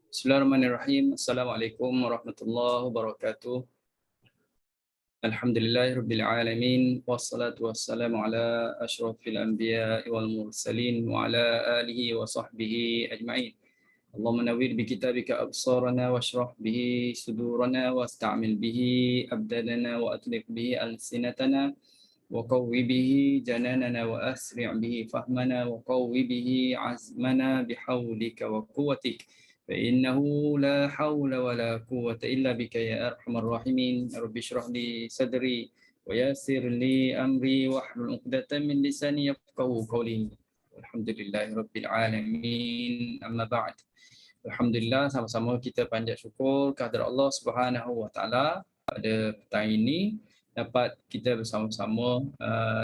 Bismillahirrahmanirrahim. Assalamualaikum warahmatullahi wabarakatuh. Alhamdulillahirabbil alamin wassalatu wassalamu ala asyrafil anbiya'i wal mursalin wa ala alihi wa sahbihi ajma'in. Allahumma nawwir bi kitabika absarana washrah bihi sudurana wasta'mil bihi abdanana wa atlif bihi alsinatana wa qawwi bihi jananana wa asri' bihi fahmana wa qawwi bihi azmana bihaulika wa quwwatik. فإنه لا حول ولا قوة إلا بك يا أرحم الراحمين. رب اشرح لي صدري ويسر لي أمري واحلل عقدة من لساني يفقهوا قولي. الحمد لله رب العالمين. أما بعد. Alhamdulillah, sama-sama kita panjat syukur kehadrat Allah Subhanahu Wa Taala pada petang ini dapat kita bersama-sama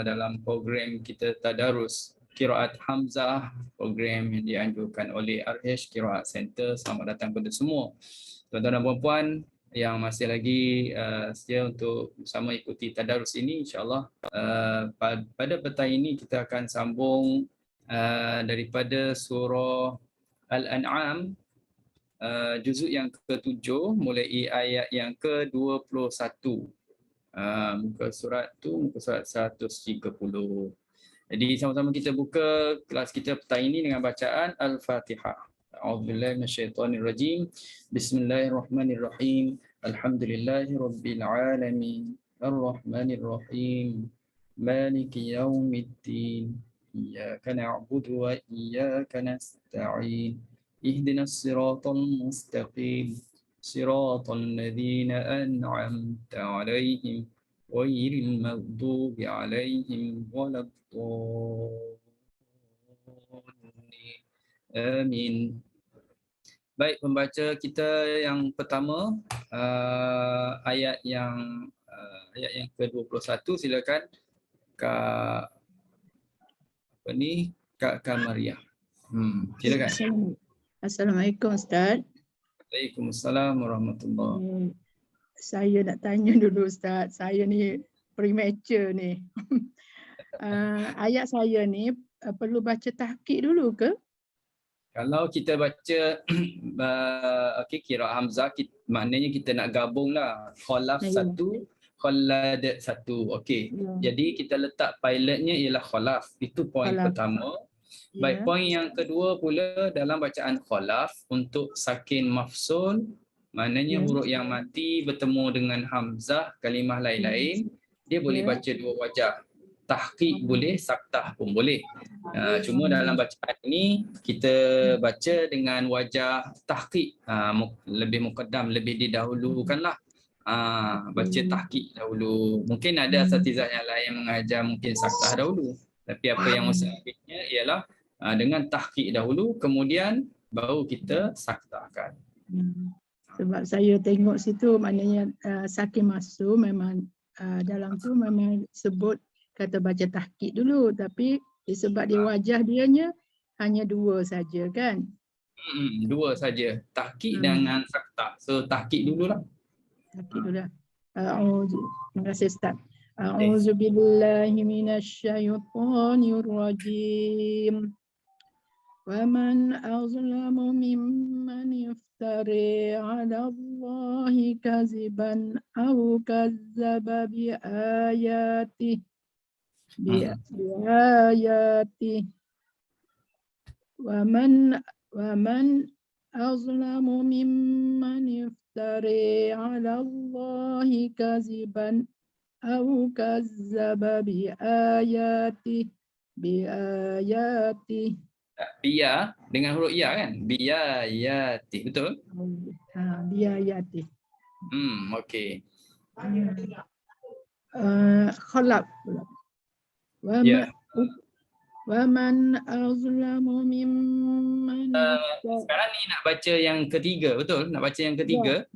dalam program kita Tadarus Qiraat Hamzah, program yang dianjurkan oleh RH Qiraat Center. Selamat datang kepada semua tuan-tuan dan puan-puan yang masih lagi setia untuk bersama ikuti tadarus ini. InsyaAllah pada petang ini kita akan sambung daripada surah Al-An'am, juzuk yang ke-7 mulai ayat yang ke-21. Muka surat tu muka surat 130. Jadi sama-sama kita buka kelas kita petang ini dengan bacaan Al-Fatihah. A'udzubillahi minasyaitonirrajim. Bismillahirrahmanirrahim. Alhamdulillahirabbil alamin. Arrahmanirrahim. Maliki yaumiddin. Iyyaka na'budu wa iyyaka nasta'in. Ihdinas siratal mustaqim. Siratal ladzina an'amta 'alaihim ghairil maghdubi 'alaihim waladdallin. Amin. Baik, pembaca kita yang pertama ayat yang ke-21, silakan Kak Kamaria. Silakan. Assalamualaikum Ustaz. Waalaikumsalam warahmatullahi. Saya nak tanya dulu Ustaz. Saya ni premature ni. Ayat saya ni perlu baca tahqiq dulu ke? Kalau kita baca qiraat Hamzah, maknanya kita nak gabunglah khalaf satu, khalad satu. Okey. Jadi kita letak pilotnya ialah khalaf. Itu poin pertama. Baik, poin yang kedua pula dalam bacaan khalaf untuk sakin mafsul, maknanya huruf yang mati bertemu dengan hamzah kalimah lain-lain, dia boleh baca dua wajah. Tahqiq boleh, saktah pun boleh. Cuma dalam bacaan ini kita baca dengan wajah tahqiq, lebih muqaddam, lebih didahulukanlah. Baca tahqiq dahulu. Mungkin ada asatizah yang lain yang mengajar mungkin saktah dahulu. Tapi apa yang mustahilnya ialah dengan tahqiq dahulu, kemudian baru kita saktahkan. Sebab saya tengok situ maknanya sakin masuk memang dalam tu memang sebut kata baca tahqiq dulu, tapi sebab dia wajah dianya hanya dua saja kan? Dua saja, tahqiq dengan saktah. So tahqiq dululah. Tahqiq dululah. Terima kasih Ustaz. A'udzubillahi minasyaitonir rajim. Wa man azlamu mimman iftari 'ala Allahi kaziban aw kazzaba bi ayatihi wa man azlamu mimman iftari 'ala Allahi kaziban aw kazzaba bi ayatihi Biya dengan huruf ya kan? Biyayati, betul? Biyayati. Okey. Khalaf. Wa man azlamu mimman sekarang ni nak baca yang ketiga, betul? Nak baca yang ketiga? Ya,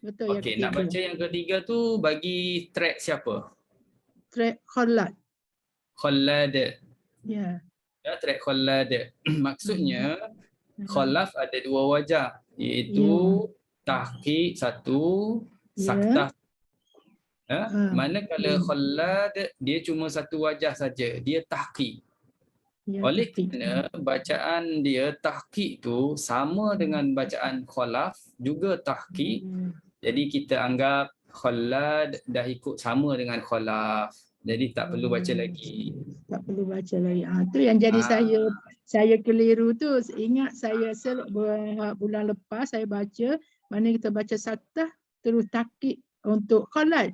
betul Okey, nak baca yang ketiga tu bagi track siapa? Track Khalad. Khalad. Ya. Ya, track Khalad. Maksudnya khalaf ada dua wajah, iaitu tahqiq satu, saktah. Manakala Khalad dia cuma satu wajah saja, dia tahqiq. Ya, Oleh tahqiq. kerana bacaan dia tahqiq tu sama dengan bacaan khalaf juga tahqiq. Jadi kita anggap Khalad dah ikut sama dengan khalaf. Jadi tak perlu baca lagi. Tak perlu baca lagi. Tu yang jadi saya keliru tu. Ingat saya bulan lepas saya baca, mana kita baca Sattah terus tahqiq untuk Khalad.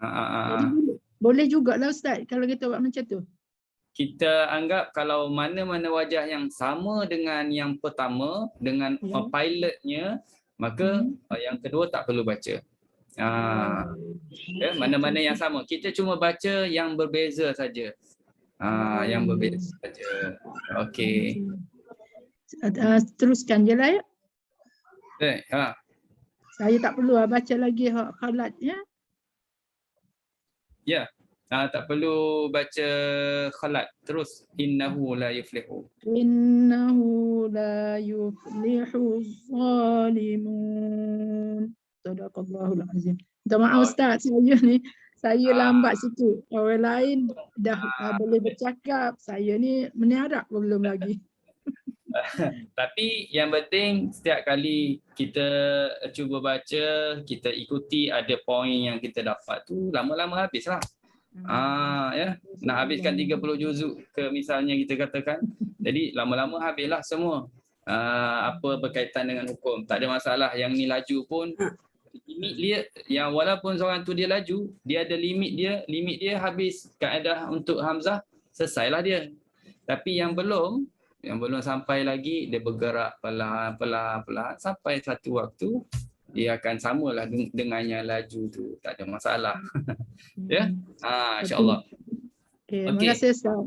Jadi boleh jugalah Ustaz kalau kita buat macam tu. Kita anggap kalau mana-mana wajah yang sama dengan yang pertama, dengan pilotnya, maka yang kedua tak perlu baca. Mana-mana yang sama. Kita cuma baca yang berbeza saja. Yang berbeza saja. Okey. Teruskan je lah ya. Saya tak perlu baca lagi Khalad ya. Ya. Tak perlu baca Khalad. Terus innahu la yuflihu. Innahu la yuflihu zalimun. Sadaqallahul azim. Minta maaf Ustaz, saya lambat situ. Orang lain dah boleh bercakap. Saya ni meniarap belum lagi. Tapi yang penting setiap kali kita cuba baca, kita ikuti ada poin yang kita dapat tu, lama-lama habislah. Ya, nak habiskan 30 juzuk ke misalnya kita katakan. Jadi lama-lama habislah semua. Apa berkaitan dengan hukum. Tak ada masalah. Yang ni laju pun limit dia, yang walaupun seorang tu dia laju, dia ada limit dia habis kaedah untuk hamzah, selesailah dia. Tapi yang belum sampai lagi, dia bergerak perlahan-lahan sampai satu waktu dia akan samalah dengan yang laju tu, tak ada masalah. Ya, insya-Allah. Terima kasih Ustaz.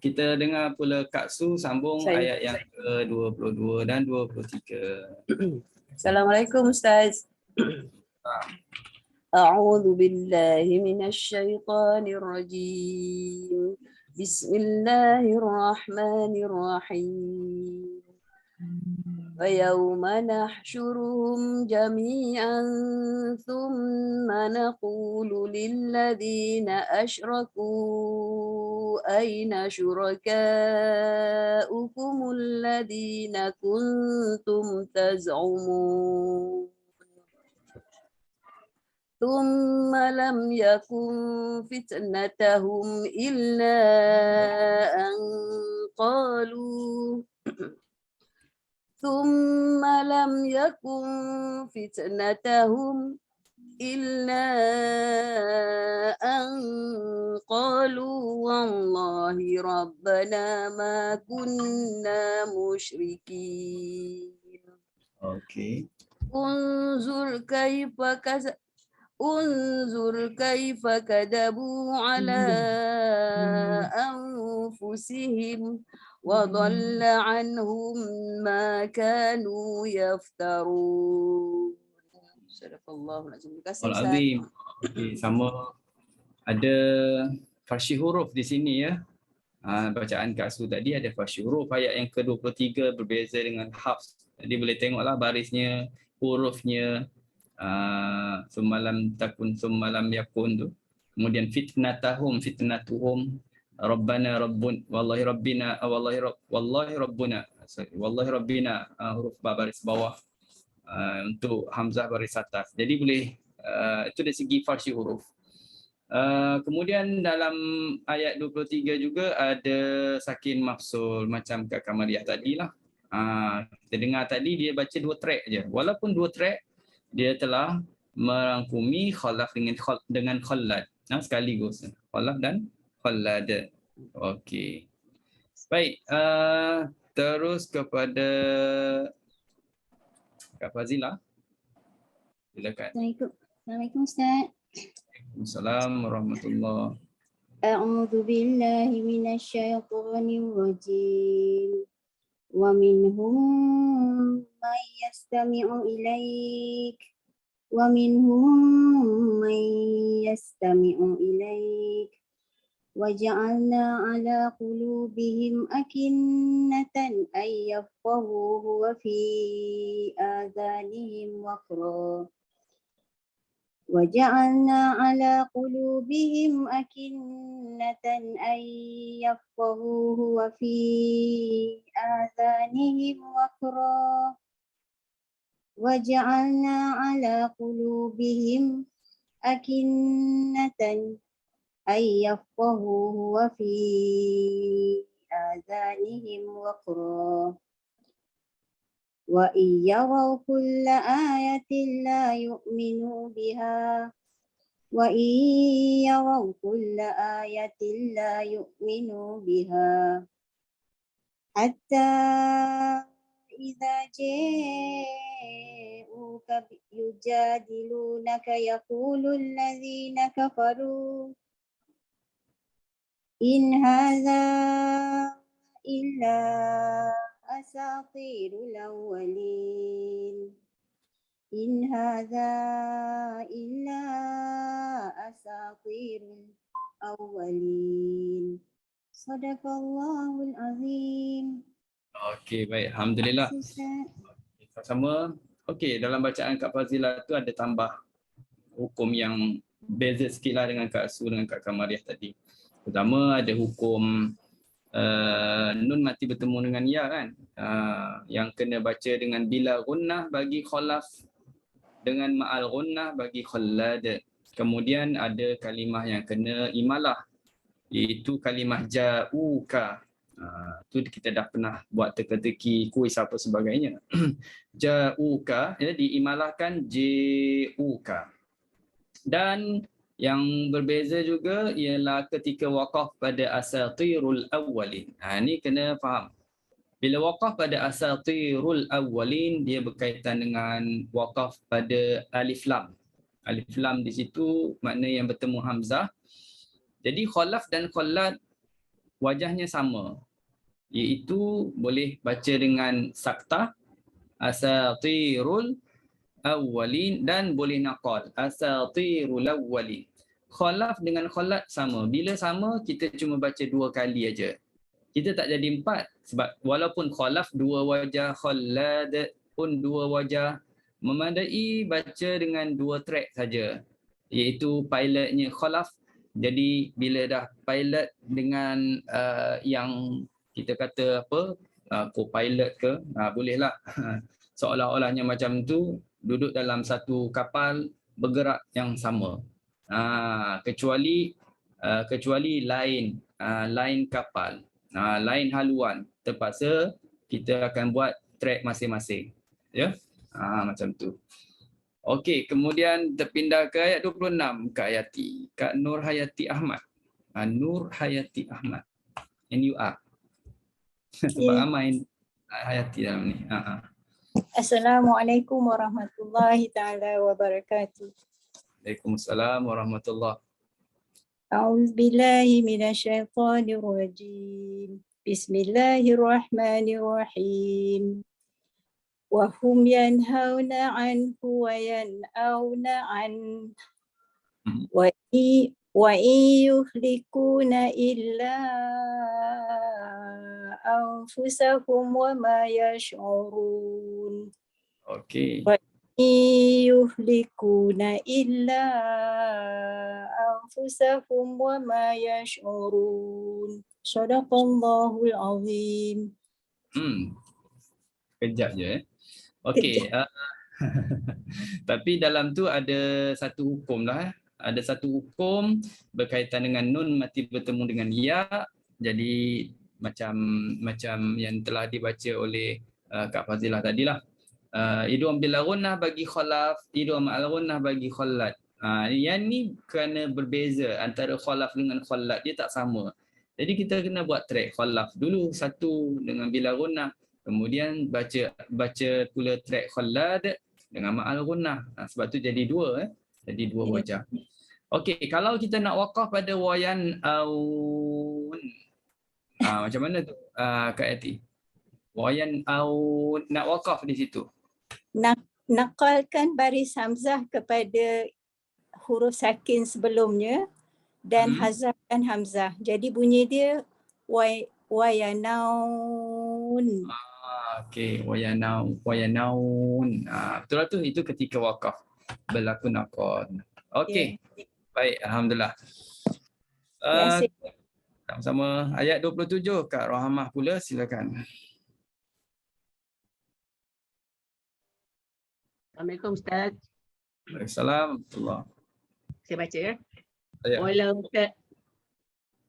Kita dengar pula Kak Su sambung ayat yang ke-22 dan 23. Assalamualaikum Ustaz. A'udzu billahi minasy syaithanir rajim. Bismillahirrahmanirrahim. Wa yawma nahsyuruhum jami'an thumma naqulu lil ladzina asyraku aina syurakaukumul ladzina kuntum taz'umun. ثم لم يكن فتنتهم إلا أن قالوا ثم لم يكن فتنتهم إلا أن قالوا والله ربنا ما كنا مشركين. Okay. انظر كيف كذبوا على أنفسهم وضل عنهم ما كانوا يفترون. Sadaqallahul Azim. Okay, sama ada farsi huruf di sini ya. Bacaan Kak Su tadi ada farsi huruf. Ayat yang ke-23 berbeza dengan hafs. Jadi boleh tengoklah barisnya, hurufnya. Summalam takun summalam yakun tu. Kemudian fitnatuhum rabbana rabbun wallahi rabbina wallahi rabbuna huruf baris bawah untuk hamzah baris atas. Jadi boleh itu dari segi farsi huruf. Kemudian dalam ayat 23 juga ada sakin mafsul macam Kak Kamariah tadilah. Kita dengar tadi dia baca 2 track je. Walaupun 2 track, dia telah merangkumi khalaf dengan khalad. Sekaligus. Khalaf dan khalad. Okey. Baik. Terus kepada Kak Fazilah. Silakan. Assalamualaikum Ustaz. Assalamualaikum warahmatullahi. A'udzu billahi minasyaitonir rajim. Wa minhum may yastami'u ilaik wa minhum may yastami'u ilaik wa ja'alna 'ala qulubihim akinnatan ay yafqahuhu wa fi adhanihim waqra وجعلنا على قلوبهم أكنة أن يفقهوه وفي آذانهم وقرا وجعلنا على قلوبهم أكنة أن يفقهوه وفي آذانهم وقرا وإن يروا كل آية لا يؤمنوا بها وإن يروا كل آية لا يؤمنوا بها حتى إذا جاءوك يجادلونك يقول الذين كفروا إن هذا إلا أساطير الأولين إن هذا إلا أساطير الأولين صدق الله العظيم. Okey, baik. Alhamdulillah. Sama. Okey, dalam bacaan Kak Fazilah tu ada tambah hukum yang beza sikit lah dengan Kak Su dengan Kak Kamariah tadi. Pertama ada hukum nun mati bertemu dengan ya kan, yang kena baca dengan bila gunnah bagi khalaf, dengan ma'al gunnah bagi khallad. Kemudian ada kalimah yang kena imalah, iaitu kalimah ja'uka. Tu kita dah pernah buat teka-teki kuis apa sebagainya. Ja'uka ya, diimalahkan ja'uka. Dan yang berbeza juga ialah ketika waqaf pada asatirul awwalin. Ini kena faham. Bila waqaf pada asatirul awwalin, dia berkaitan dengan waqaf pada alif lam. Alif lam di situ makna yang bertemu hamzah. Jadi khalaf dan khallad wajahnya sama. Iaitu boleh baca dengan saktah asatirul awwalin dan boleh naqal asatirul awwalin. Khalaf dengan khallad sama. Bila sama kita cuma baca 2 kali aja. Kita tak jadi 4 sebab walaupun khalaf 2 wajah, khallad pun 2 wajah, memadai baca dengan 2 track saja. Iaitu pilotnya khalaf. Jadi bila dah pilot dengan yang kita kata apa, co-pilot ke, bolehlah. Seolah-olahnya macam tu, duduk dalam satu kapal bergerak yang sama. Kecuali lain kapal, lain haluan, terpaksa kita akan buat track masing-masing. Ya, macam tu. Okey, kemudian terpindah ke ayat 26, Kak Hayati, Kak Nur Hayati Ahmad. Nur Hayati Ahmad. NUR. Sebab ramai Hayati dalam ni. Assalamualaikum warahmatullahi taala wabarakatuh. Waalaikumsalam warahmatullahi. A'udzu billahi minasyaitonir rajim. Bismillahirrahmanirrahim. Wa hum yanhauna anhu wa yan'auna an wa yuhlikuna illa anfusahum wa ma yash'urun. Okey. Wa yuhlikuna illa anfusahum wa ma yash'urun. Shadaqallahul azim. Kejap je. Okey. Tapi dalam tu ada satu hukum lah. Ada satu hukum berkaitan dengan nun mati bertemu dengan ya. Jadi macam yang telah dibaca oleh Kak Fazilah tadilah. Idgham bil ghunnah bagi khalaf, idgham al ghunnah bagi khallad. Yang ni kerana berbeza antara khalaf dengan khallad, dia tak sama. Jadi kita kena buat track khalaf dulu satu dengan bila ghunnah, kemudian baca pula track khallad dengan ma'al ghunnah. Sebab tu jadi 2 jadi 2 wajah. Okey, kalau kita nak waqaf pada wayan aun, macam mana tu Kak Yati? Wayan aun nak waqaf di situ. Nakalkan baris hamzah kepada huruf sakin sebelumnya dan hazafkan hamzah. Jadi bunyi dia wayanaun. Okey, wayanaun. Betul lah tu, itu ketika waqaf berlaku naqal. Okey. Baik, alhamdulillah. Terima kasih. Sama-sama. Ayat 27 Kak Rohamah pula, silakan. Assalamualaikum Ustaz. Waalaikumsalam. Saya baca ya. Ya.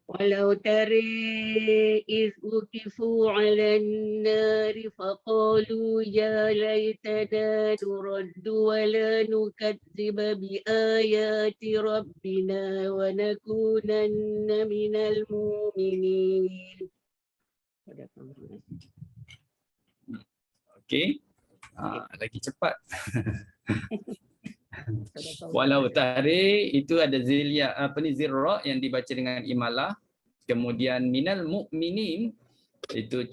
Walau tari iz ukifu 'alan nari faqalu ya laitana nuraddu wa la nukadziba bi ayati rabbina wa nakunanna minal mu'minin. Okey. Lagi cepat. Walau tari itu ada zilia zirra yang dibaca dengan imalah, kemudian minal mukminin itu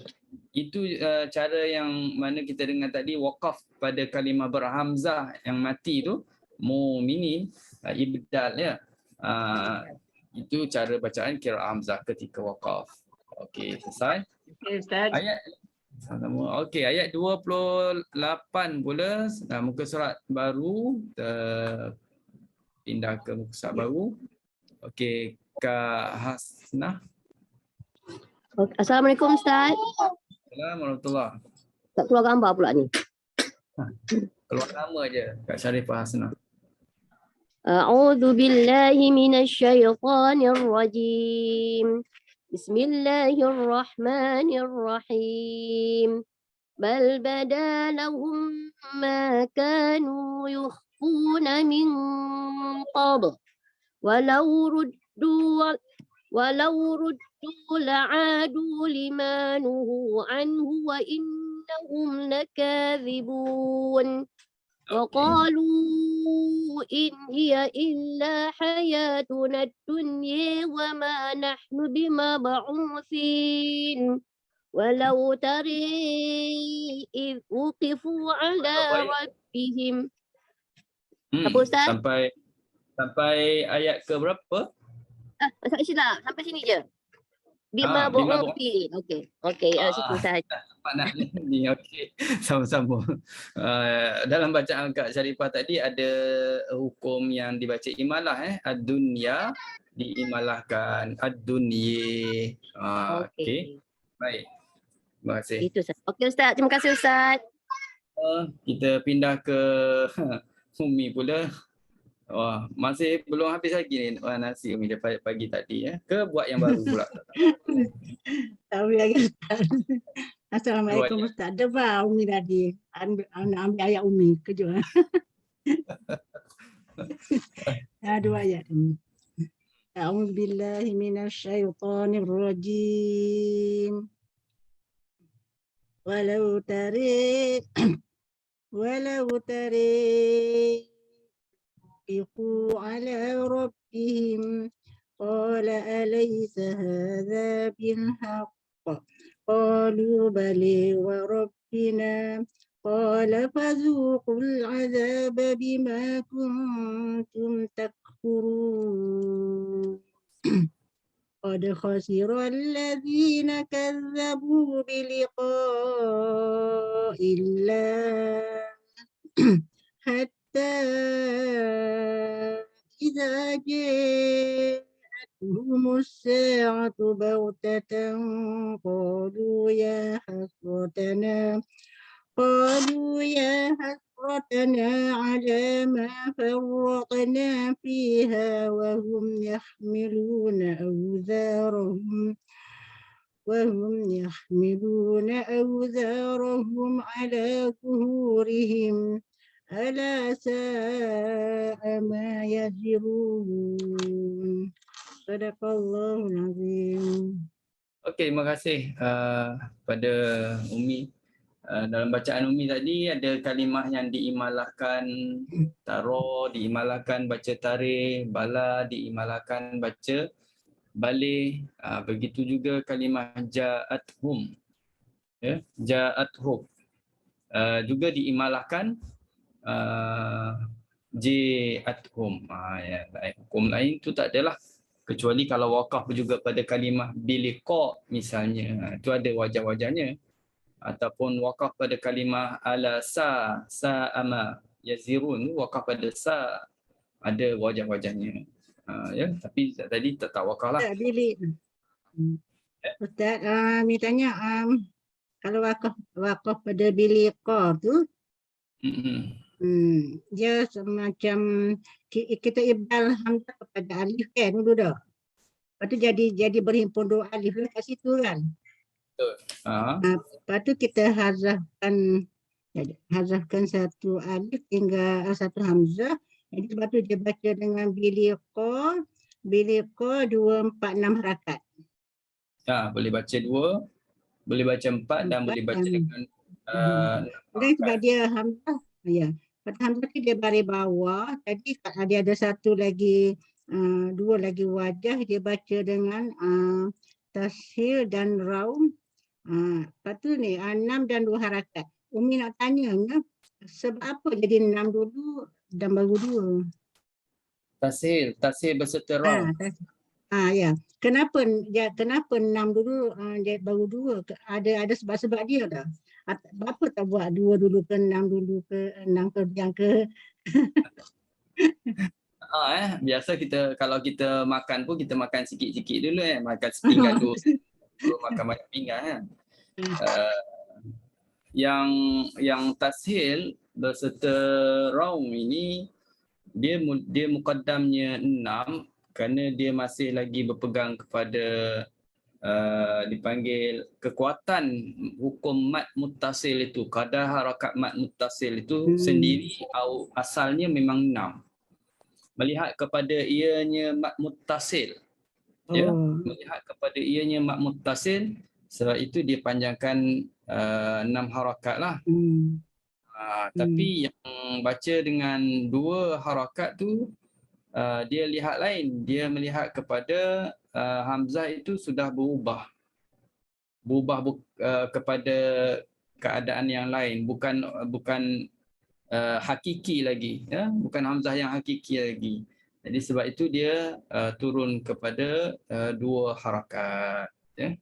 cara yang mana kita dengar tadi waqaf pada kalimah berhamzah yang mati tu mukminin, ibdal ya. Itu cara bacaan qiraah hamzah ketika waqaf. Okey, selesai. Okey Ustaz. Okey, ayat 28 pula, muka surat baru, pindah ke muka surat baru. Okey, Kak Hasnah. Assalamualaikum Ustaz. Assalamualaikum warahmatullahi. Tak keluar gambar pula ni. Keluar nama je, Kak Syarifah Hasnah. A'udzu billahi minasyaitonir rajim. Bismillahirrahmanirrahim. Bal bada lahum ma kanu yukhfuna min qabl. Walau ruddu la'adu lima nuhu anhu wa innahum lakadzibun. وقالوا إن هي إلا حياتنا الدنيا وما نحن بمبعوثين ولو ترى إذ وقفوا على ربهم. Apa Ustaz? Sampai ayat ke berapa? Sampai sini je. Bimab'uthin. Okey, situ sahaja. Nak ni okey. Sama-sama. Dalam bacaan Kak Syarifah tadi ada hukum yang dibaca imalah ad-dunya diimalahkan ad-dunyi. Okey. Baik. Terima kasih. Itu Ustaz. Okey Ustaz, terima kasih Ustaz. Kita pindah ke Umi pula. Masih belum habis lagi ni nasi Umi daripada pagi tadi ke buat yang baru pula. Tahu lagi Ustaz. Assalamualaikum Ustaz. Debar Umi tadi. Ambil ayat Umi kejut. Dua ayat ini. A'udzu billahi minasyaitonir rajim. Walau tari وقفوا على ربهم قال أليس هذا بالحق قالوا بلى وربنا قال فذوقوا العذاب بما كنتم تكفرون قد خسر الذين كذبوا بلقاء الله حتى إذا جاءتهم الساعة بغتة قالوا يا حسرتنا على ما فرطنا فيها وهم يحملون أوزارهم على ظهورهم ألا ساء ما يزرون صدق الله العظيم. Okey, terima kasih pada Umi. Dalam bacaan Umi tadi ada kalimah yang diimalahkan taro, diimalahkan baca tarikh, bala diimalahkan baca balik. Begitu juga kalimah ja'athum. Ya, ja'athum. Juga diimalahkan ja'athum. Ya, hukum lain tu tak adalah kecuali kalau waqaf juga pada kalimah biliqa misalnya. Itu ada wajah-wajahnya. Ataupun waqaf pada kalimah ala sa'ama yazirun, waqaf pada ada wajah-wajahnya. Ya, tapi tadi tak wakaf lah. Bilik. Ustaz, ni tanya, kalau wakaf pada bilik qa tu, dia semacam kita ibdal hamzah kepada alif kan dulu dah. Lepas tu jadi berhimpun dua alif lah kat situ kan. Betul. Lepas tu kita hazafkan satu alif hingga satu hamzah. Jadi sebab tu dia baca dengan bilik qa 2, 4, 6 harakat. Boleh baca 2, boleh baca 4 dan boleh baca dengan Dan sebab dia hamzah, ya. Pada hamzah tu dia baris bawah. Jadi dia ada satu lagi, 2 lagi wajah, dia baca dengan tashil dan raum. Lepas tu ni 6 dan 2 harakat. Umi nak tanya, sebab apa jadi 6 dulu dan baru 2? Tashil berserta raum. Ya. Kenapa 6 dulu baru 2? Ada sebab-sebab dia dah. Apa tak buat 2 dulu ke 6 dulu ke 6 ke yang ke? Biasa kalau kita makan pun kita makan sikit-sikit dulu makan sepinggan dulu makan banyak pinggan yang tashil berserta raum ini dia muqaddamnya 6 kerana dia masih lagi berpegang kepada dipanggil kekuatan hukum mad muttasil itu. Kadar harakat mad muttasil itu sendiri asalnya memang 6. Melihat kepada ianya mad muttasil. Melihat kepada ianya mad muttasil, sebab itu dia panjangkan 6 harakat lah. Tapi yang baca dengan 2 harakat tu dia lihat lain. Dia melihat kepada hamzah itu sudah berubah kepada keadaan yang lain, bukan hakiki lagi, ya, bukan hamzah yang hakiki lagi. Jadi sebab itu dia turun kepada 2 harakat, ya.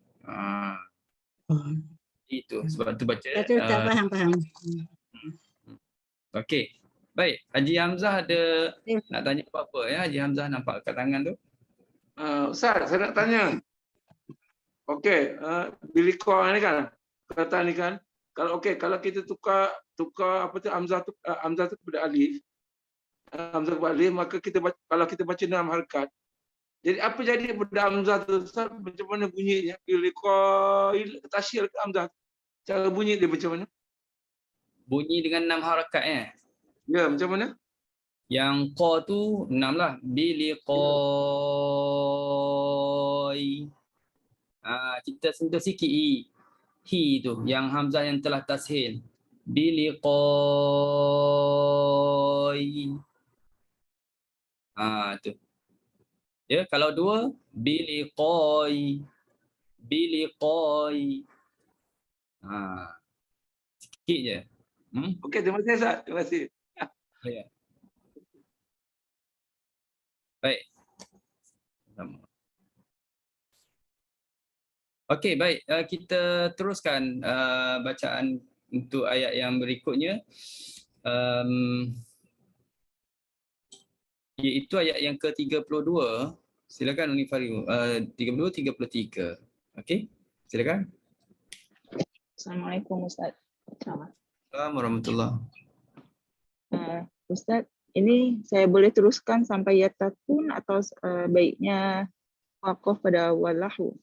Itu sebab tu baca. Faham. Okey. Baik, Haji Hamzah ada nak tanya apa-apa ya? Haji Hamzah nampak kat tangan tu. Ustaz, saya nak tanya. Okey, bilik qa ni kan, kata ni kan, kalau kita tukar apa tu hamzah tu kepada alif, maka kalau kita baca 6 harakat. Jadi apa jadi pada hamzah tu? Ustaz, macam mana bunyinya? Bilik qa tasyil ke hamzah? Cara bunyi dia macam mana? Bunyi dengan 6 harakat ya. Ya, macam mana? Yang qa tu 6 lah. Biliqai. Kita sentuh sikit hi tu, yang hamzah yang telah tashil. Biliqai. Tu. Ya, kalau 2 biliqai. Sikit je. Okey, terima kasih Ustaz. Terima kasih. Ya. Baik. Okey, baik. Kita teruskan bacaan untuk ayat yang berikutnya. Iaitu ayat yang ke-32. Silakan Uni Fariu. 32, 33. Okey, silakan. Assalamualaikum Ustaz. Assalamualaikum warahmatullahi. Ustaz, ini saya boleh teruskan sampai yatatun atau baiknya waqaf pada wallahu?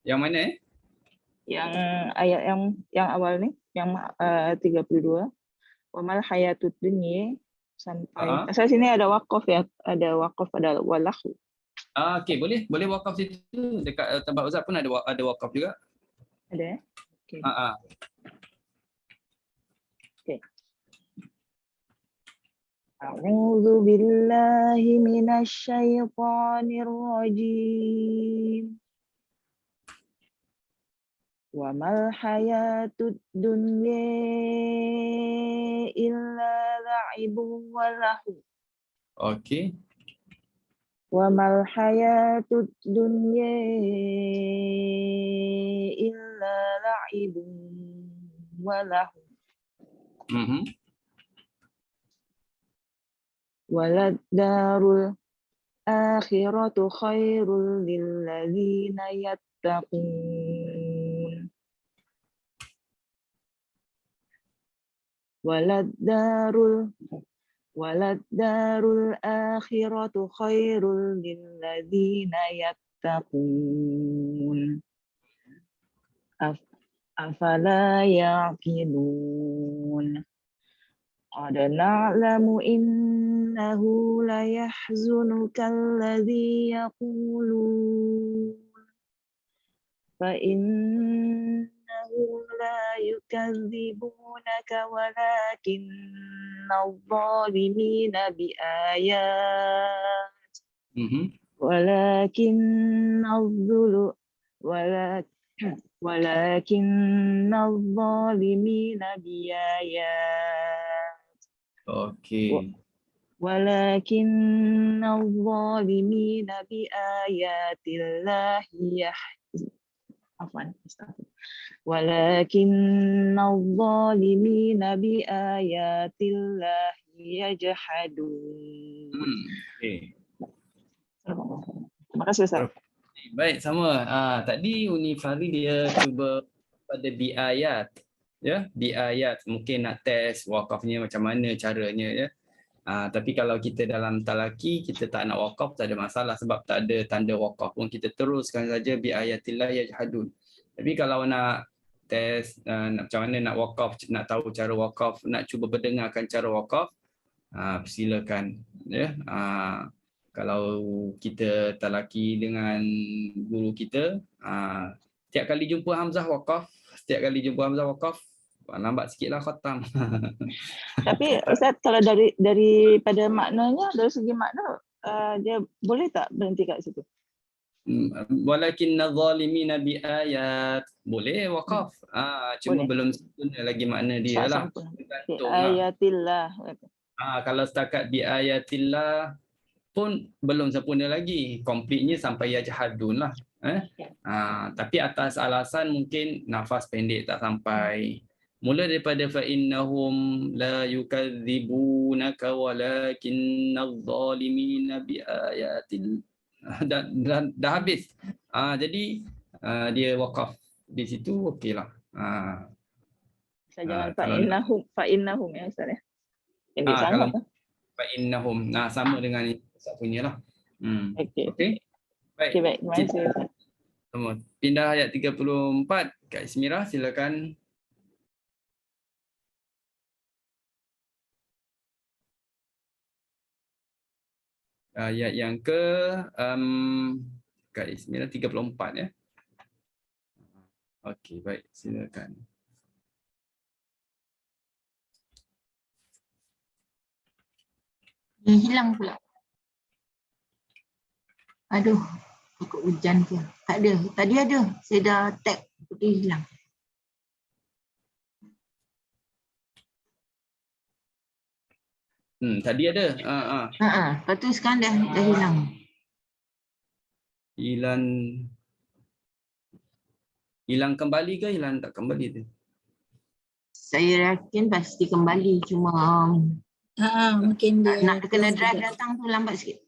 Yang mana Yang ayat yang awal ni, yang 32. Wa mal hayatud dunya sampai asal sini ada waqaf ya, ada waqaf pada wallahu. Okey, boleh waqaf situ. Dekat tempat Ustaz pun ada waqaf juga. Ada. Okey. Okey. A'udzu billahi minasy syaithanir rajim. Wa mal hayatud dunya illa la'ibun wa lahu. Okey. Wa mal hayatud dunya illa la'ibun wa lahu. waladdarul akhiratu khairul lilladzina yattaqun. Waladdarul akhiratu khairul lilladzina yattaqun. Afala yaqilun. Qad na'lamu innahu la yahzunuka alladhi yaqulun fa innahum la yukadzibunaka walakinna adh-dhalimina biayat walakinna adh-dhalimina biayat Okey. ولكن الظالمين بآيات الله ولكن الظالمين بآيات الله يجحدون. Terima kasih Ustaz. Baik, sama. Tadi Uni Fahri dia cuba pada biayat. Ya, biayat. Mungkin nak test wakafnya macam mana caranya ya. Tapi kalau kita dalam talaki, kita tak nak wakaf, tak ada masalah sebab tak ada tanda wakaf pun. Kita teruskan saja biayatillah yajhadun. Tapi kalau nak test macam mana nak wakaf, nak tahu cara wakaf, nak cuba berdengarkan cara wakaf, silakan ya. Kalau kita talaki dengan guru kita, setiap kali jumpa Hamzah wakaf, lambat sikitlah khatam. Tapi Ustaz, kalau daripada maknanya, dari segi makna, dia boleh tak berhenti kat situ? Walakinna adh-dhalimina biayat, boleh wakaf. Cuma belum sempurna lagi makna dia lah. Ayatillah. Kalau setakat biayatillah pun belum sempurna lagi. Komplitnya sampai yajhadun lah. Tapi atas alasan mungkin nafas pendek tak sampai. Mula daripada fa innahum la yukadzibunaka walakinnadh dhalimina biayatil dah habis. Jadi dia wakaf di situ okeylah. Jangan fa innahum ya Ustaz ya. Kalau fa innahum sama dengan Ustaz punya lah. Okey. Baik. Terima kasih Ustaz. Pindah ayat 34 Kak Ismira, silakan. Ayat yang ke Kak Ismira 34 ya. Okey, baik, silakan. Dia hilang pula. Aduh, ikut hujan ke. Tak ada, tadi ada. Saya dah tag, dia hilang. Tadi ada. Lepas tu sekarang dah hilang. Hilang kembali ke hilang tak kembali tu? Saya yakin pasti kembali, cuma mungkin dia nak kena drive datang tu lambat sikit.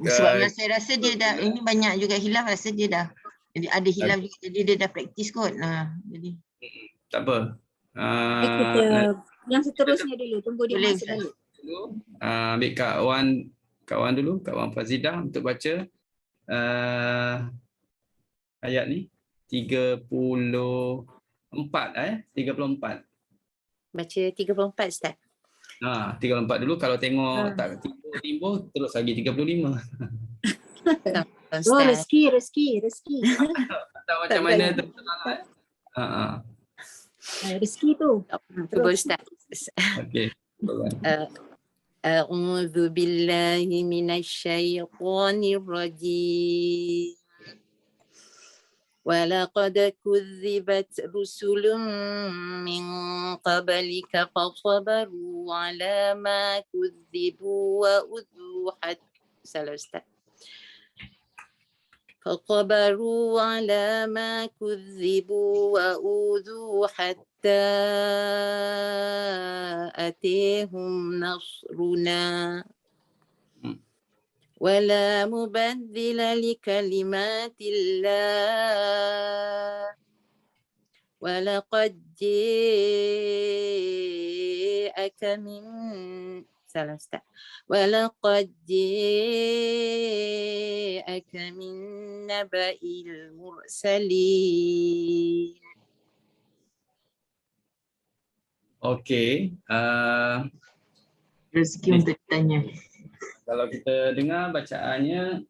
Sebab saya rasa dia dah, ini banyak juga hilaf, rasa dia dah ada hilaf juga, jadi dia dah praktis kot. Jadi tak apa. Kita yang seterusnya dulu, tunggu dia masuk balik. Ambil Kak Wan dulu, Kak Wan Fazidah untuk baca ayat ni 34 34. Baca 34 Ustaz. 34 dulu, kalau tengok tak timbul terus lagi 35. Oh, rezeki. Tak macam mana tu. Rezeki tu. Terus Ustaz. Okey. A'udzu billahi minasyaitonir rajim. ولقد كذبت رسل من قبلك فصبروا على ما كذبوا وأوذوا حتى فصبروا على ما كذبوا وأوذوا حتى حتى أتيهم نصرنا ولا مبدل لكلمات الله ولقد جاءك من ولقد جاءك من نبأ المرسلين. Okey. Rezeki untuk ditanya. Kalau kita dengar bacaannya,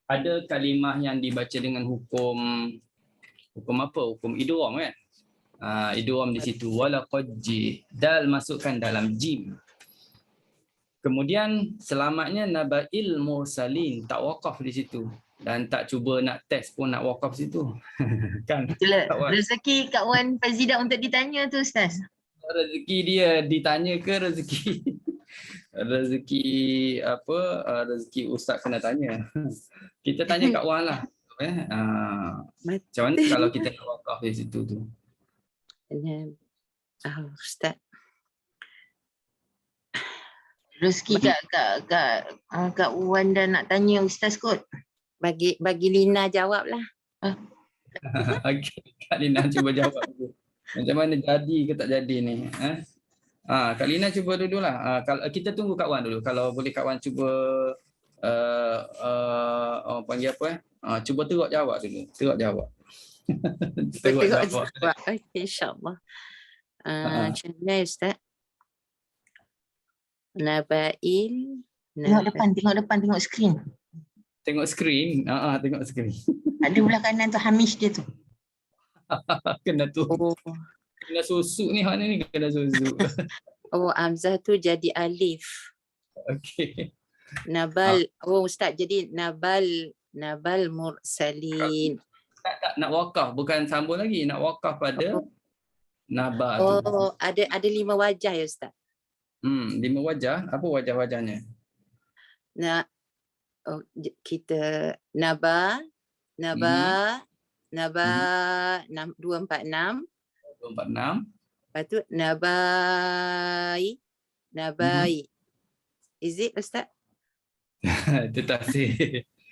ada kalimah yang dibaca dengan hukum apa? Hukum idgham kan? Idgham di situ. Walaqad dal masukkan dalam jim. Kemudian selamatnya nabail mursalin, tak wakaf di situ. Dan tak cuba nak test pun nak wakaf situ. Kan? Itulah rezeki Kak Wan Fazidah untuk ditanya tu Ustaz. Rezeki dia ditanya ke rezeki rezeki apa, rezeki ustaz kena tanya. Kita tanya Kak Wan lah. Macam mana kalau kita nak wakaf di situ tu? Ustaz. Rezeki Kak Wan dah nak tanya Ustaz kot. Bagi Lina jawab lah. Okey, Kak Lina cuba jawab dulu. Macam mana jadi ke tak jadi ni? Kak Lina cuba dululah. Kalau kita tunggu Kak Wan dulu. Kalau boleh Kak Wan cuba panggil apa cuba teruk jawab dulu. Teruk jawab. Teruk jawab. Okey, insya-Allah. Macam mana Ustaz? Nabail. Tengok depan, tengok skrin. Tengok skrin. Tengok skrin. Ada belah kanan tu hamish dia tu. Kena tu. Kena susuk ni, mana ni kena susuk. Hamzah tu jadi alif. Okey. Nabal. Ustaz jadi nabal mursalin. Tak nak wakaf, bukan sambung lagi, nak wakaf pada nabal tu. Ada 5 wajah ya Ustaz. 5 wajah. Apa wajah-wajahnya? Kita Naba 246. Lepas tu Nabai. Is it Ustaz? Itu tasik.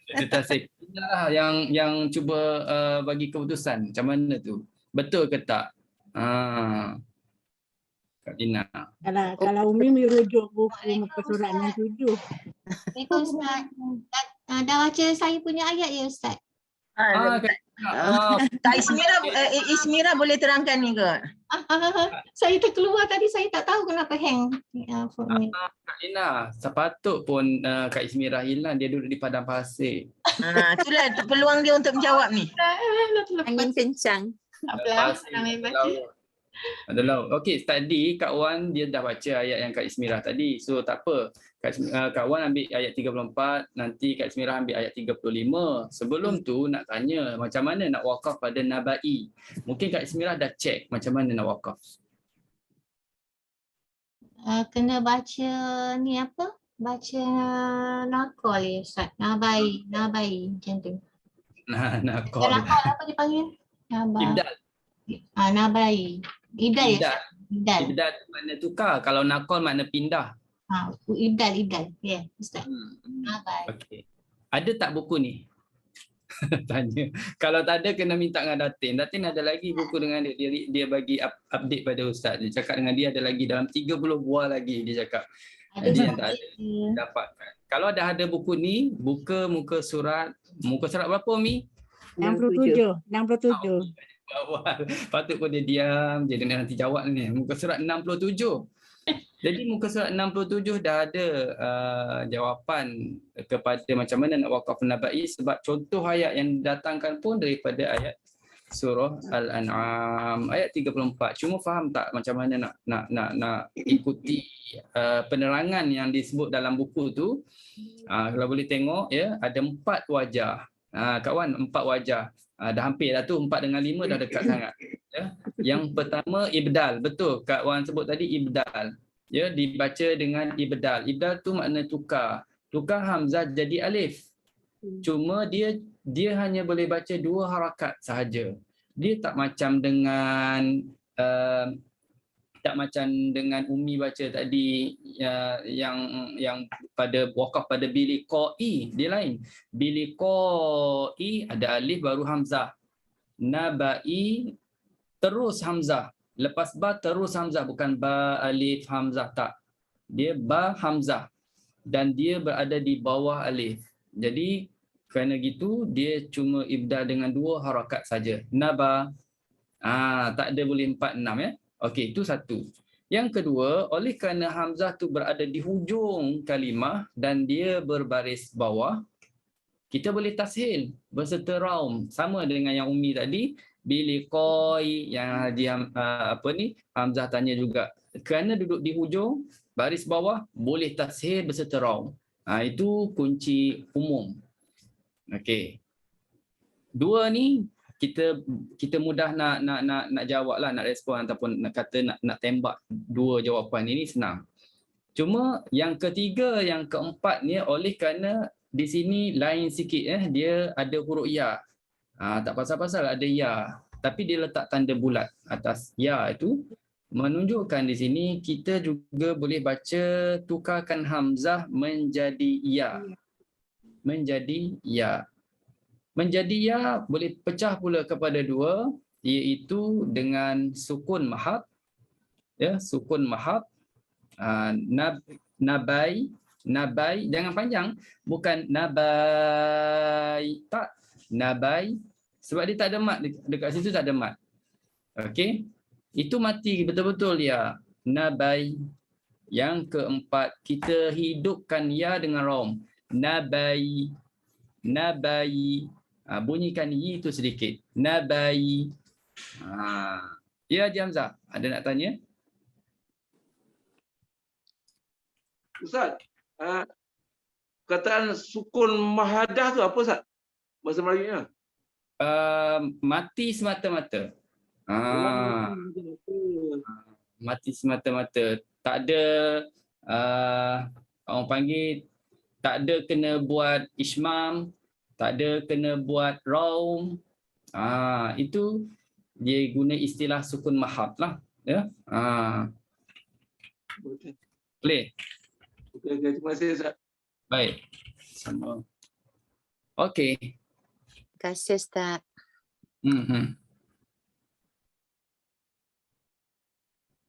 Itu tasik. Inilah yang cuba bagi keputusan. Macam mana tu? Betul ke tak? Kak Dina. Kalau Umi merujuk buku muka surat 67. Assalamualaikum Ustaz. Dah baca saya punya ayat ya Ustaz? Kak Ismira boleh terangkan ni ke? Saya terkeluar tadi, saya tak tahu kenapa hang. Kak Dina, sepatut pun Kak Ismira hilang, dia duduk di padang pasir. Itulah peluang dia untuk menjawab ni. Angin kencang. Adalah. Okey, tadi Kak Wan dia dah baca ayat yang Kak Ismira tadi. So tak apa. Kak Wan ambil ayat 34, nanti Kak Ismira ambil ayat 35. Sebelum tu nak tanya macam mana nak wakaf pada nabai. Mungkin Kak Ismira dah check macam mana nak wakaf. Kena baca ni apa? Baca nakol ya Ustaz. Nabai macam tu. Nakol. Nakol apa dipanggil? Ibdal. Nabai. Ibdal ya? Ibdal tu makna tukar. Kalau nakol makna pindah. Ibdal. Ya, Ustaz. Okey. Ada tak buku ni? Tanya. Kalau tak ada kena minta dengan Datin. Datin ada lagi buku dengan dia. Dia bagi update pada Ustaz. Dia cakap dengan dia ada lagi dalam 30 buah lagi dia cakap. Jadi yang tak ada dapatkan. Kalau dah ada buku ni, buka muka surat berapa Umi? 67. Patut pun dia diam je, dia nanti jawab ni. Muka surat 67. Jadi muka surat 67 dah ada jawapan kepada macam mana nak wakaf nabai, sebab contoh ayat yang didatangkan pun daripada ayat surah Al-An'am ayat 34. Cuma faham tak macam mana nak ikuti penerangan yang disebut dalam buku tu. Kalau boleh tengok ya, ada 4 wajah. Kawan, 4 wajah. Dah hampir dah tu, 4 dengan 5 dah dekat sangat. Ya. Yang pertama ibdal, betul Kak Wan sebut tadi ibdal. Ya, dibaca dengan ibdal. Ibdal tu makna tukar. Tukar hamzah jadi alif. Cuma dia hanya boleh baca 2 harakat sahaja. Dia tak macam dengan tak macam dengan Umi baca tadi yang pada wakaf pada biliqai, dia lain. Biliqai ada alif baru hamzah. Nabai terus hamzah. Lepas ba terus hamzah, bukan ba alif hamzah, tak. Dia ba hamzah dan dia berada di bawah alif. Jadi kerana gitu dia cuma ibdal dengan 2 harakat saja. Naba. Tak ada boleh 4 6 ya. Okey, itu satu. Yang kedua, oleh kerana hamzah tu berada di hujung kalimah dan dia berbaris bawah, kita boleh tashil berserta raum, sama dengan yang Umi tadi, biliqai yang Haji Hamzah tanya juga. Kerana duduk di hujung baris bawah, boleh tashil berserta raum. Itu kunci umum. Okey. 2 ni kita mudah nak jawablah, nak respon ataupun nak kata nak tembak 2 jawapan ini senang. Cuma yang ketiga, yang keempat ni oleh kerana di sini lain sikit dia ada huruf ya. Tak pasal-pasal ada ya, tapi dia letak tanda bulat atas ya itu menunjukkan di sini kita juga boleh baca tukarkan hamzah menjadi ya. Menjadi ya. Menjadi ya boleh pecah pula kepada 2, iaitu dengan sukun mahab. Ya, sukun mahab. Nabai, jangan panjang, bukan nabai, tak, nabai, sebab dia tak ada mat, dekat situ tak ada mat. Okey, itu mati betul-betul ya. Nabai. Yang keempat, kita hidupkan ya dengan rom. Nabai, nabai. Bunyikan yi itu sedikit. Nabai. Ya, Haji Hamzah, ada nak tanya? Ustaz, kataan sukun mahadah tu apa Ustaz? Bahasa Melayunya? Mati semata-mata. Mati semata-mata. Tak ada orang panggil, tak ada kena buat ismam, tak ada kena buat raum. Itu dia guna istilah sukun mahab lah. Ya. Boleh. Okey, terima kasih Ustaz. Baik. Sama. Okey. Terima kasih Ustaz.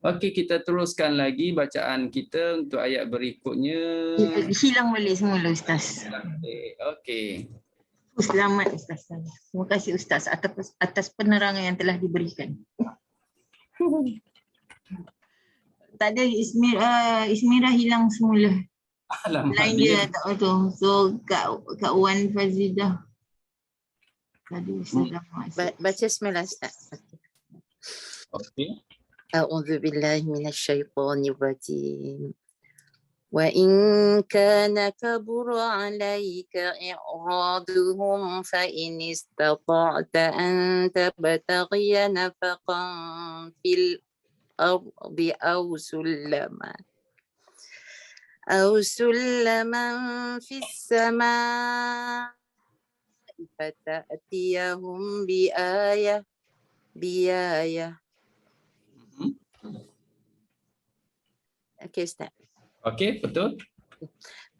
Okey, kita teruskan lagi bacaan kita untuk ayat berikutnya. Hilang balik semula Ustaz. Okey. Selamat Ustaz. Terima kasih Ustaz atas penerangan yang telah diberikan. Tak ada Ismira hilang semula. Lain dia tak tahu. So Kak Wan Fazidah. Tadi Ustaz Baca semula Ustaz. Okey. A'udzu billahi minasyaitonir rajim. وإن كان كبر عليك إعراضهم فإن استطعت أن تبتغي نفقا في الأرض أو سلما في السماء فتأتيهم بآية. Okey Ustaz. Okey, betul.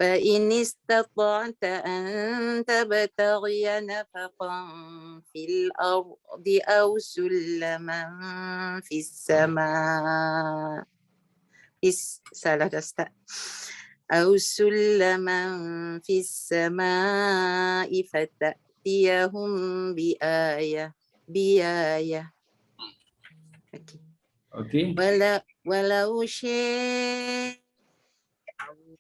فإن استطعت أن تبتغي نفقا في الأرض أو سلما في السماء salah Ustaz. أو سلما في السماء فتأتيهم بآية. Okey. ولو شاء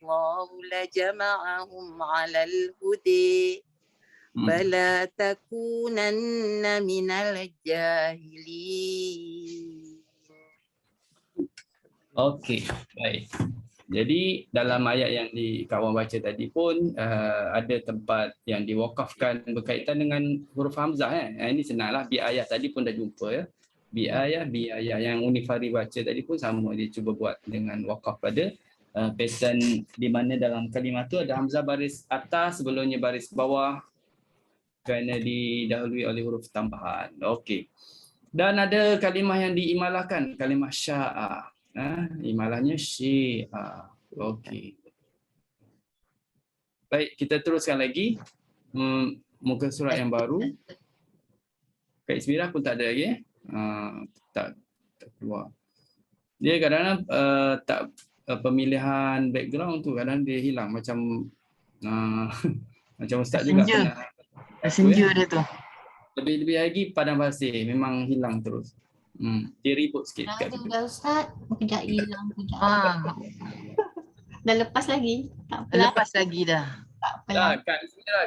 الله لجمعهم على الهدى فلا تكونن من الجاهلين. Okey, baik. Jadi dalam ayat yang kawan baca tadi pun ada tempat yang diwakafkan berkaitan dengan huruf hamzah. Ini senanglah, bi ayat tadi pun dah jumpa ya. Bi ayat yang Unifari baca tadi pun sama, dia cuba buat dengan wakaf pada pattern di mana dalam kalimah tu ada hamzah baris atas, sebelumnya baris bawah kerana didahului oleh huruf tambahan. Okey. Dan ada kalimah yang diimalahkan, kalimah sya'a. Imalahnya syi'a. Okey. Baik, kita teruskan lagi. Muka surat yang baru. Kak Ismira pun tak ada lagi. Tak keluar. Dia kadang-kadang tak pemilihan background tu kadang dia hilang macam macam ustaz juga Senja. pernah. Senja dia tu. Lebih-lebih lagi padang pasir memang hilang terus. Dia ribut sikit Dah kat ada situ. dah Ustaz. Kejap hilang, kejap. Dah lepas lagi. Tak apalah. Lepas lagi dah. Tak apalah.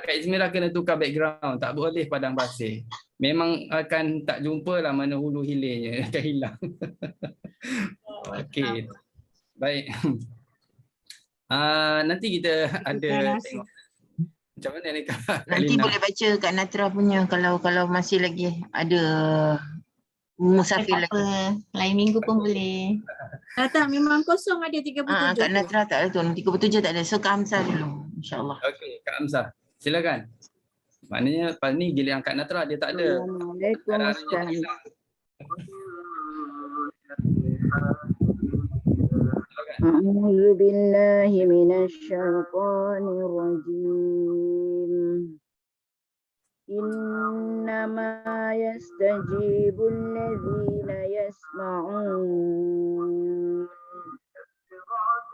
Kak Ismira kena tukar background, tak boleh padang pasir. Memang akan tak jumpa lah mana hulu hilirnya, akan hilang. Okey. Baik. Nanti kita ada tengok macam mana ni Kak Nanti Lina. boleh baca Kak Natra punya kalau masih lagi ada musafir Tak lagi. apa. Lain minggu pun boleh. Tak, memang kosong ada 37. Kak Natra tak ada tu. 37 tak ada. So Kak Hamzah dulu. InsyaAllah. Okey, Kak Hamzah. Silakan. Maknanya pas ni giliran Kak Natra dia tak ada. Assalamualaikum Ustaz. A'udzu billahi minasyaitonir rajim. Innama yastajibul ladzina yasma'un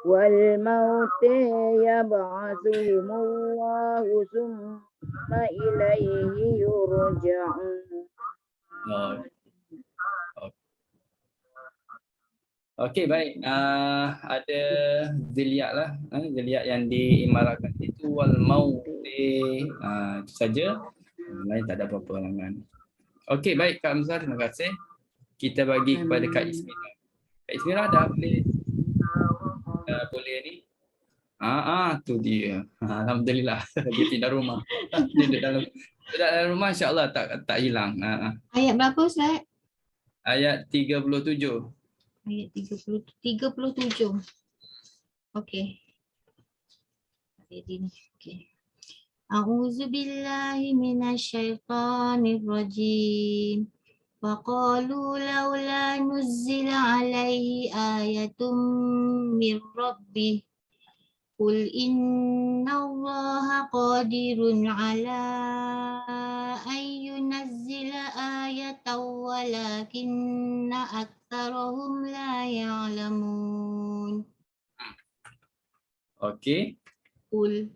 wal mauti yab'atsuhumullahu summa ilaihi yurja'un. Okey, baik. Ada ziliyat lah. Ziliyat yang diimarahkan itu wal mauti. Itu saja. Lain tak ada apa-apa halangan. Okey, baik Kak Hamzah, terima kasih. Kita bagi kepada Kak Ismira. Kak Ismira dah boleh boleh ni. Tu dia. Alhamdulillah. Dia pindah rumah. Dia duduk dalam rumah, insya-Allah tak hilang. Ayat berapa Ustaz? Ayat 37. Ayat 37. Okey. Ayat ini. Okey. A'udzu billahi minasyaitonir rajim. Wa qalu laula nuzzila alaihi ayatun mir rabbih. Qul innallaha qadirun ala an yunazzila ayatan walakinna aktsarahum la ya'lamun. Okey. Qul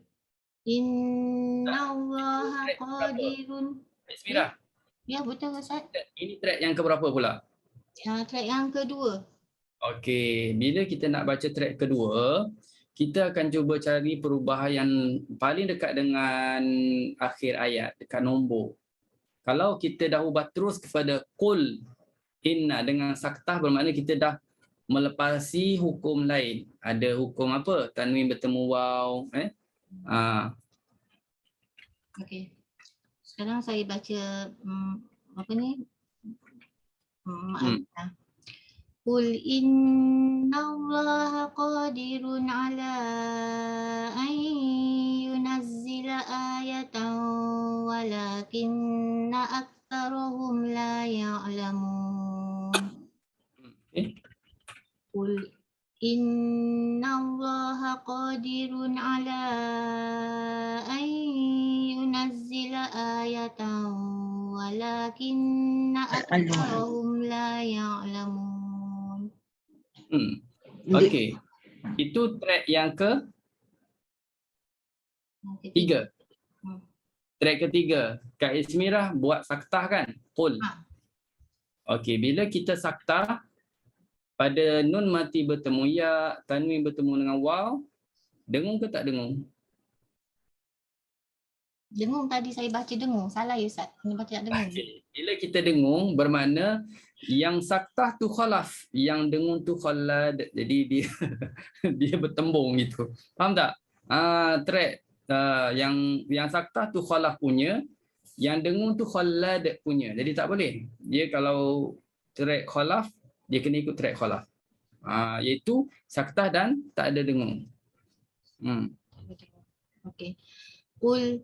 innallaha qadirun. Ismira. Ya betul Ustaz. Ini track yang keberapa pula? Track yang kedua. Okey, bila kita nak baca track kedua, kita akan cuba cari perubahan yang paling dekat dengan akhir ayat, dekat nombor. Kalau kita dah ubah terus kepada qul inna dengan saktah, bermakna kita dah melepasi hukum lain. Ada hukum apa? Tanwin bertemu waw. Okey. Sekarang saya baca apa ni? Qul innallaha qadirun ala an yunazzila ayatan walakinna aktsarahum la ya'lamun. Qul innallaha qadirun ala an yunazzila ayatan walakinna aktsarahum la ya'lamun. Okey. Itu track yang ketiga. Track ketiga. Kak Ismira buat saktah kan? Qul. Okey, bila kita saktah pada nun mati bertemu ya, tanwin bertemu dengan waw, dengung ke tak dengung? Dengung tadi saya baca dengung. Salah ya Ustaz. Kena baca tak dengung. Bila kita dengung bermakna yang saktah tu khalaf, yang dengung tu khalad. Jadi dia dia bertembung gitu. Faham tak? Track yang saktah tu khalaf punya, yang dengung tu khalad punya. Jadi tak boleh. Dia kalau track khalaf, dia kena ikut track khalaf. Iaitu saktah dan tak ada dengung. Okey. Qul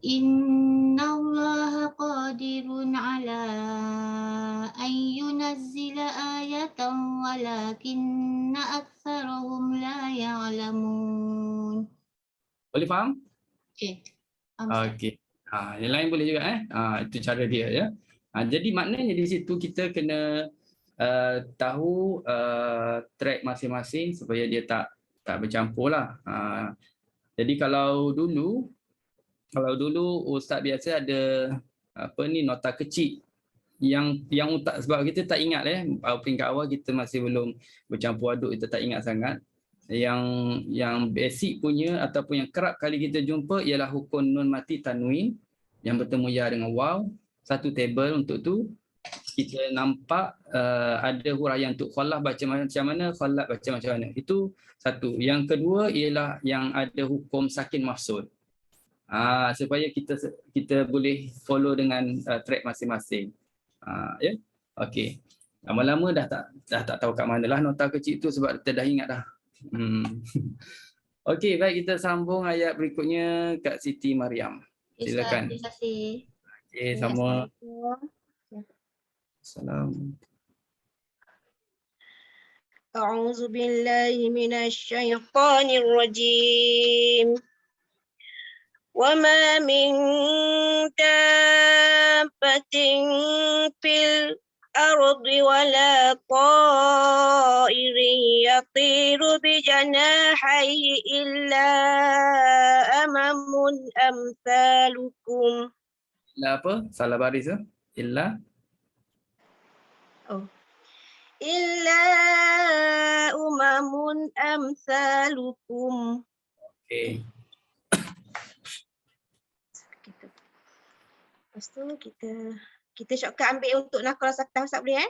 innallaha qadirun ala an walakinna aktsarahum la ya'lamun. Boleh faham? Okey. Ustaz. Okey. Yang lain boleh juga itu cara dia ya. Jadi maknanya di situ kita kena tahu track masing-masing supaya dia tak bercampur lah. Jadi kalau dulu ustaz biasa ada nota kecil yang sebab kita tak ingat peringkat awal kita masih belum bercampur aduk, kita tak ingat sangat. Yang basic punya ataupun yang kerap kali kita jumpa ialah hukum nun mati tanwin yang bertemu ya dengan waw. Satu table untuk tu kita nampak ada huraian untuk khalaf baca macam mana, khalaf baca macam mana. Itu satu. Yang kedua ialah yang ada hukum sakin mafsud. Supaya kita boleh follow dengan track masing-masing. Ya. Okey. Lama-lama dah tak tahu kat manalah nota kecil tu sebab kita dah ingat dah. Okey, baik, kita sambung ayat berikutnya Kak Siti Mariam. Silakan. Terima kasih. Okey, sama. Salam. أعوذ بالله من الشيطان الرجيم وما من دابة في الأرض ولا طائر يطير بجناحيه إلا أمم أمثالكم. Illa apa? Salah baris ke? Illa? إلا أمم أمثالكم. Okey. Lepas tu kita shortcut ambil untuk naqrah saktah Ustaz boleh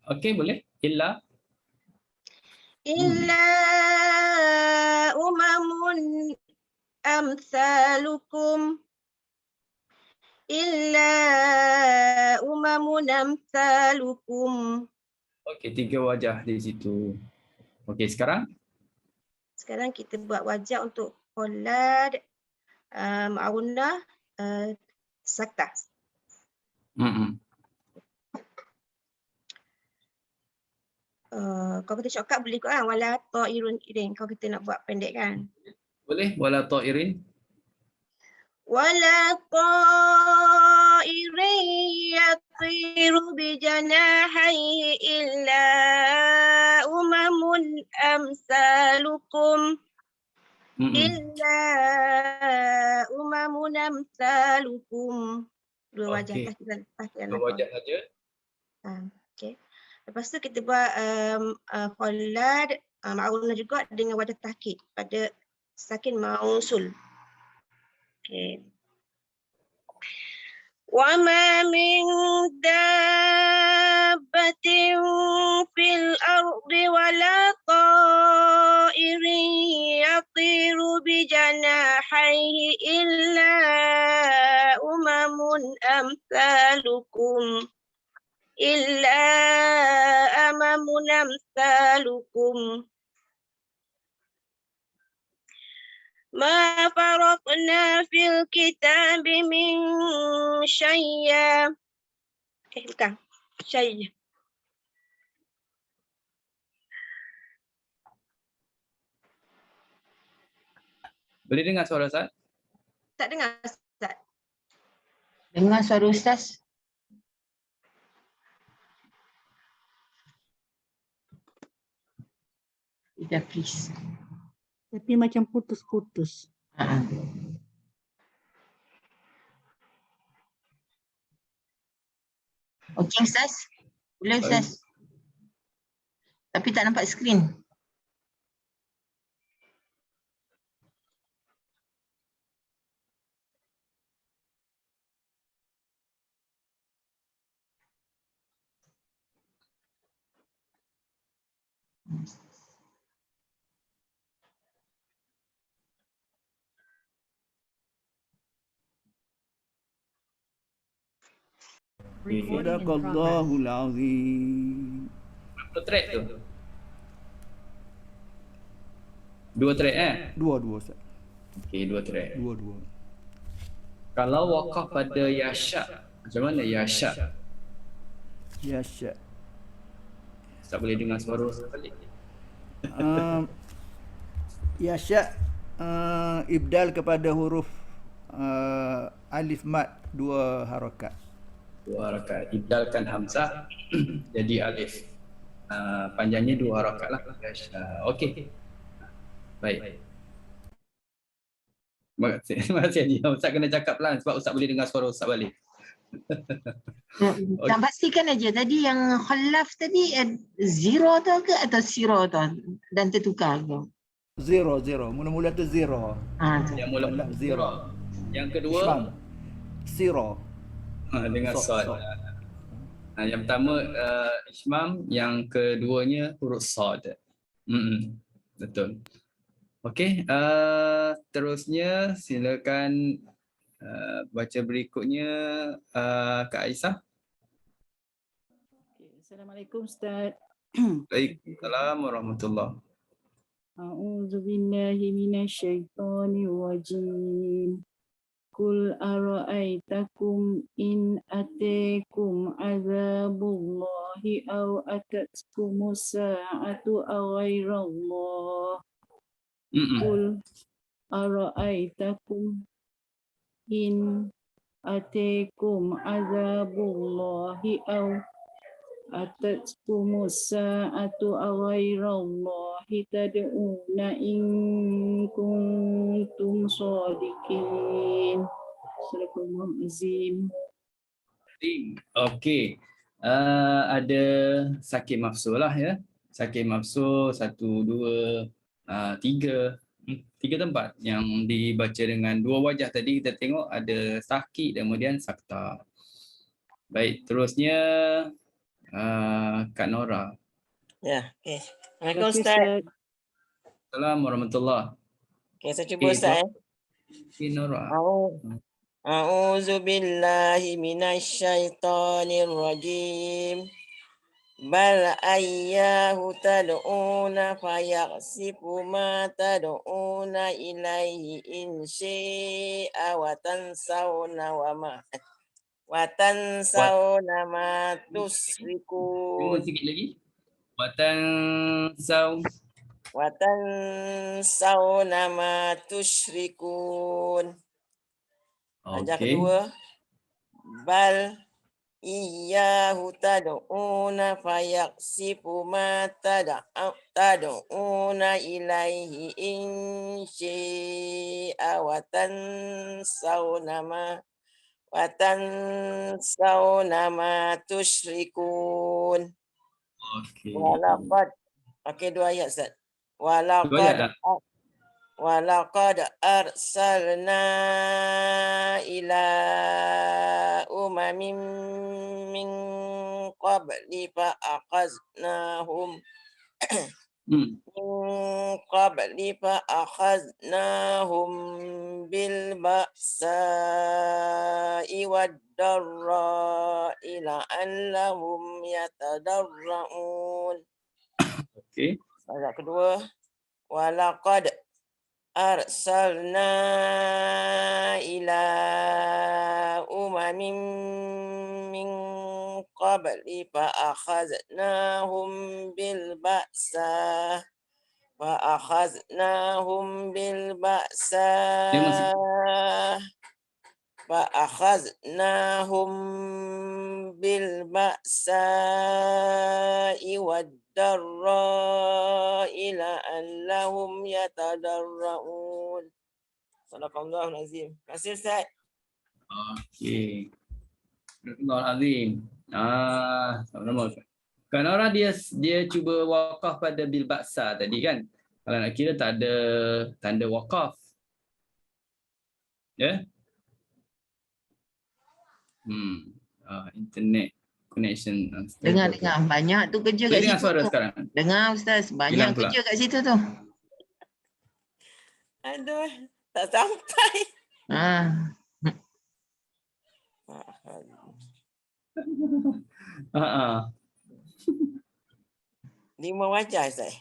Okey, boleh. Illa. إلا أمم أمثالكم إلا أمم أمثالكم. Okey, 3 wajah di situ. Okey, sekarang kita buat wajah untuk Qolad, Ma'unah, Saktah. Kau kata shortcut boleh kot kan? Wala ta'irun irin. Kau kita nak buat pendek kan? boleh. Wala ta'irin. ولا طائر يطير بجناحيه إلا أمم أمثالكم إلا أمم أمثالكم. Dua wajah tahqiq. Dua wajah saja. Okay. Lepas tu kita buat Qolad, Ma'unah juga dengan wajah tahqiq pada sakin mausul. Okay. وما من دابة في الأرض ولا طائر يطير بجناحيه إلا أمم أمثالكم إلا أمم أمثالكم ما فرطنا في الكتاب من شيء. Bukan. Syai. Boleh dengar suara Ustaz? Tak dengar Ustaz. Dengar suara Ustaz. Ida, please. Tapi macam putus-putus. Okey Ustaz. Boleh Ustaz. Tapi tak nampak skrin. Sadaqallahul azim. Berapa track tu? 2 track Dua Ustaz. Okey, 2 track. Dua. Kalau wakaf pada Yasha, macam mana Yasha? Yasha. Ustaz boleh dengar suara Ustaz balik. Ya Syak, ibdal kepada huruf alif mad 2 harakat. 2 harakat. Ibdalkan hamzah jadi alif. Panjangnya 2 harakat lah. Okey. Baik. Terima kasih Haji. Ustaz kena cakap pelan sebab Ustaz boleh dengar suara Ustaz balik. Tak pastikan aja tadi yang khalaf tadi zero tu ke atau zero tu dan tertukar ke? Zero. Mula-mula tu zero. Yang mula zero. Yang kedua zero. Dengan sad. Yang pertama Ishmam, yang keduanya huruf sad. Betul. Okey, terusnya silakan baca berikutnya Kak Aisyah. Assalamualaikum Ustaz. Waalaikumsalam warahmatullahi. A'udzu billahi minasyaitonir rajim. Qul ara'aitakum in ataakum azabullahi aw atatkumus sa'atu aw ghairallah. Qul ara'aitakum in ataakum azabullahi aw atatkumus sa'atu aw ghairallahi tad'una in kuntum shadiqin. Assalamualaikum azim. Okey. Ada sakit mafsul lah ya. Sakit mafsul 1, 2, 3. 3 tempat yang dibaca dengan 2 wajah tadi kita tengok ada sakit kemudian sakta. Baik, terusnya Kak Nora. Ya, okey. Assalamualaikum Ustaz. Assalamualaikum warahmatullahi. Okey, saya cuba Ustaz. Nora. A'udzu billahi minasyaitonir rajim. Bal ayyahu tad'una fayaghsifu ma tad'una ilaihi in syi'a wa tansawna ma tusrikun. Tunggu sikit lagi. Watansawna ma tusrikun. Ajar Okey. kedua. Bal iyyahu tad'una fayaghsifu ma tad'una ilaihi in syi'a wa tansawna ma tusyrikun. Okey. Okey, 2 ayat Ustaz. Walaqad arsalna ila umamin min qabli fa akhadnahum bil ba'sa'i wad darra'i la'allahum yatadarra'un. Okey. Ayat kedua. Walaqad arsalna ila umamin min qabli fa akhadnahum bil ba'sa wad darra'i la'allahum yatadarra'un. Sadaqallahul azim. Terima kasih Ustaz. Okey. Sadaqallahul azim. Sama-sama. Kak Nora dia cuba wakaf pada bil baksa tadi kan. Kalau nak kira tak ada tanda wakaf. Ya? Internet connection. Dengar. Banyak tu kerja kat situ. Dengar suara sekarang. Dengar Ustaz. Banyak kerja kat situ tu. Aduh, tak sampai. Lima wajah Ustaz.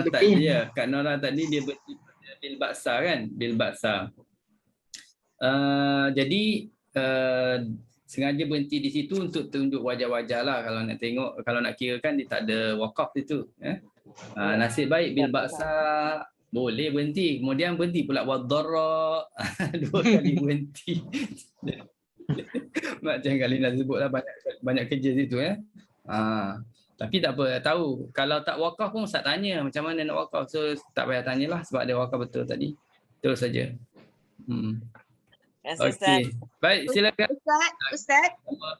Tadi ya, Kak Nora tadi dia bil baksa kan? Bil baksa. Jadi sengaja berhenti di situ untuk tunjuk wajah-wajah lah. Kalau nak tengok, kalau nak kira kan dia tak ada wakaf situ. Nasib baik bil baksa boleh berhenti. Kemudian berhenti pula wadharra. 2 kali berhenti. Macam kali nak sebutlah banyak kerja situ Tapi tak apa, tahu. Kalau tak wakaf pun Ustaz tanya macam mana nak wakaf. So tak payah tanyalah sebab dia wakaf betul tadi. Terus saja. Okey. Baik, silakan. Ustaz,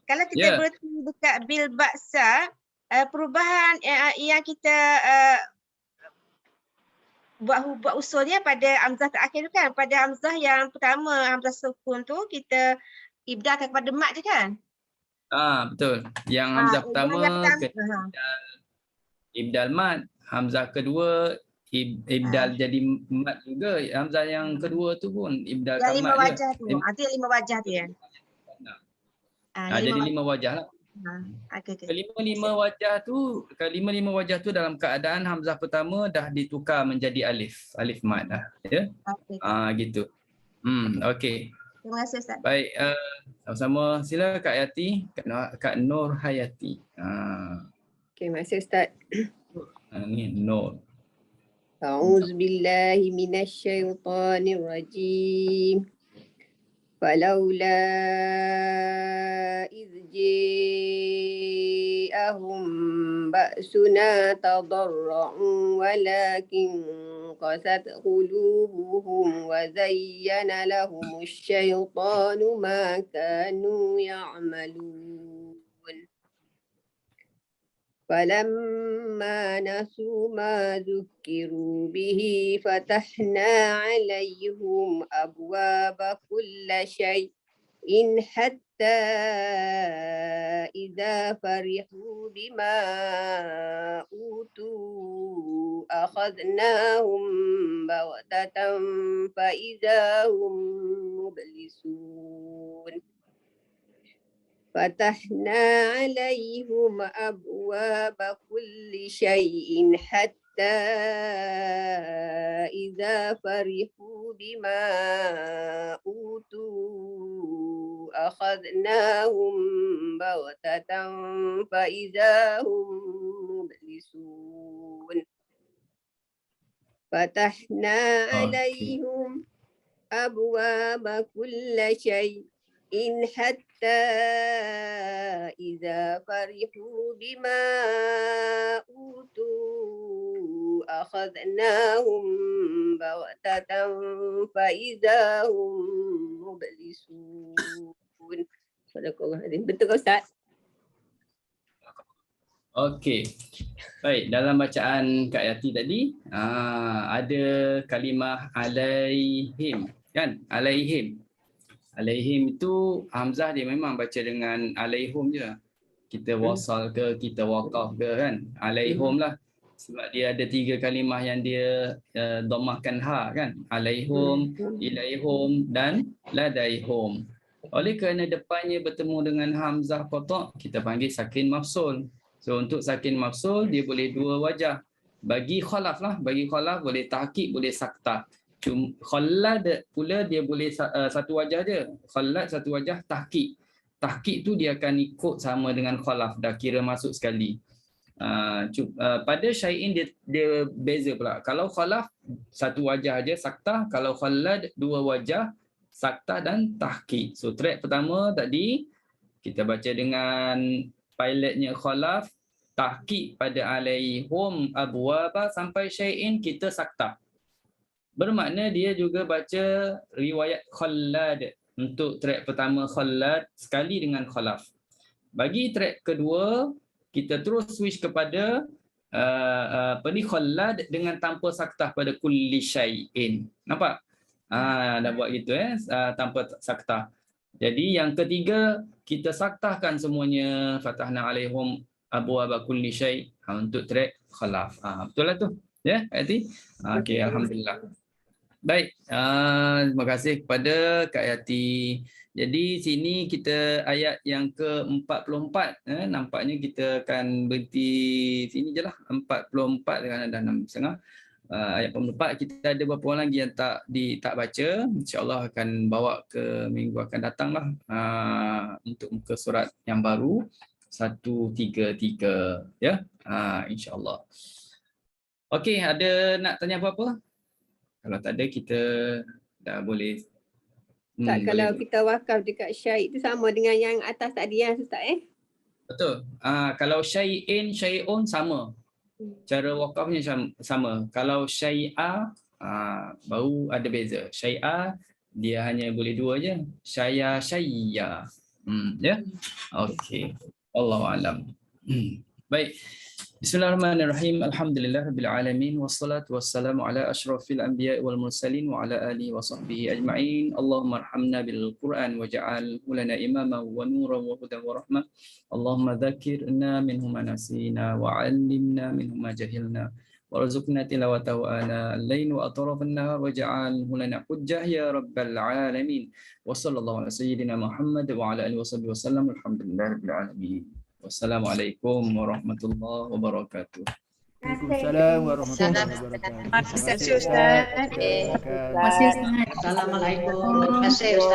kalau kita berhenti dekat bil baksa, perubahan yang kita buat usulnya pada hamzah terakhir tu kan, pada hamzah yang pertama, hamzah sukun tu kita ibdalkan kepada mat je kan? Betul. Yang hamzah pertama ibdal mat, hamzah kedua ibdal jadi mat juga. Hamzah yang kedua tu pun ibdal yang 5 mat wajah je. tu. Itu yang 5 wajah tu ya. Jadi 5 wajah lah. Kelima-lima wajah tu dalam keadaan hamzah pertama dah ditukar menjadi alif mat dah, ya. Gitu. Okey. Terima kasih Ustaz. Baik, sama-sama. Sila Kak Yati, Kak Nur Hayati. Terima kasih Ustaz. Ni Nur. A'udzubillahi minasyaitonirrajim. فلولا إذ جاءهم بأسنا تضرعوا ولكن قست قلوبهم وزين لهم الشيطان ما كانوا يعملون فلما نسوا ما ذكروا به فتحنا عليهم أبواب كل شيء حتى إذا فرحوا بما أوتوا أخذناهم بغتة فإذا هم مبلسون فتحنا عليهم أبواب كل شيء حتى إذا فرحوا بما أوتوا أخذناهم بغتة فإذا هم مبلسون فتحنا عليهم أبواب كل شيء حتى إذا فرحوا بما أوتوا أخذناهم بغتة فإذا هم مبلسون. Sadaqallahul Betul Ustaz? Okey. Baik, dalam bacaan Kak Yati tadi ada kalimah alaihim, kan? Alaihim. Alaihim itu hamzah dia memang baca dengan alaihum je. Kita wasal ke, kita waqaf ke kan. Alaihum lah. Sebab dia ada 3 kalimah yang dia dhammahkan ha kan. Alaihum, ilaihum dan ladaihum. Oleh kerana depannya bertemu dengan hamzah qata', kita panggil sakin mafsul. So untuk sakin mafsul dia boleh 2 wajah. Bagi khalaf lah, bagi khalaf boleh tahqiq, boleh sakta. Khallad pula dia boleh satu wajah je. Khallad satu wajah, tahqiq. Tahqiq tu dia akan ikut sama dengan khalaf, dah kira masuk sekali. Pada syai'in dia beza pula. Kalau khalaf satu wajah aja sakta, kalau khallad 2 wajah, sakta dan tahqiq. So track pertama tadi kita baca dengan pilotnya khalaf, tahqiq pada alaihum abwaba sampai syai'in kita sakta. Bermakna dia juga baca riwayat Khallad untuk track pertama Khallad sekali dengan khalaf. Bagi track kedua kita terus switch kepada Khallad dengan tanpa saktah pada kulli syai'in. Nampak? Dah buat gitu tanpa saktah. Jadi yang ketiga kita saktahkan semuanya fatahna alaihum abwaaba kulli syai' untuk track khalaf. Betul lah tu. Ya, Yati? Okey, alhamdulillah. Baik, terima kasih kepada Kak Yati. Jadi sini kita ayat yang ke-44. Nampaknya kita akan berhenti sini je lah. 44 dengan ada 6.5. ayat 44. Kita ada beberapa orang lagi yang tak baca. InsyaAllah akan bawa ke minggu akan datang lah untuk muka surat yang baru 133 ya. InsyaAllah. Okey, ada nak tanya apa-apa? Kalau tak ada kita dah boleh. Tak, kalau boleh. kita wakaf dekat syait itu sama dengan yang atas tadi yang Ustaz Betul. Kalau syai'in, syai'un sama. Cara wakafnya sama. Kalau syai'a baru ada beza. Syai'a dia hanya boleh dua je. Syaya. Ya. Okey. Wallahu alam. Baik. Bismillahirrahmanirrahim. Alhamdulillahirabbil alamin wassalatu wassalamu ala asyrafil anbiya'i wal mursalin wa ala alihi wa sahbihi ajma'in. Allahumma arhamna bil Qur'an waj'alhu lana imama wa nuran wa hudan wa rahmah. Allahumma dzakirna minhu ma nasina wa 'allimna minhu ma jahilna warzuqna tilawatahu ana al-lail wa atrafan nahar waj'alhu lana hujjah ya rabbal alamin. Wa sallallahu ala sayyidina Muhammad wa ala alihi washabbihi wasallam. Alhamdulillahirabbil alamin. Wassalamualaikum warahmatullahi wabarakatuh. Waalaikumsalam warahmatullahi wabarakatuh. Terima kasih Ustaz. Terima kasih. Assalamualaikum. Terima kasih Ustaz.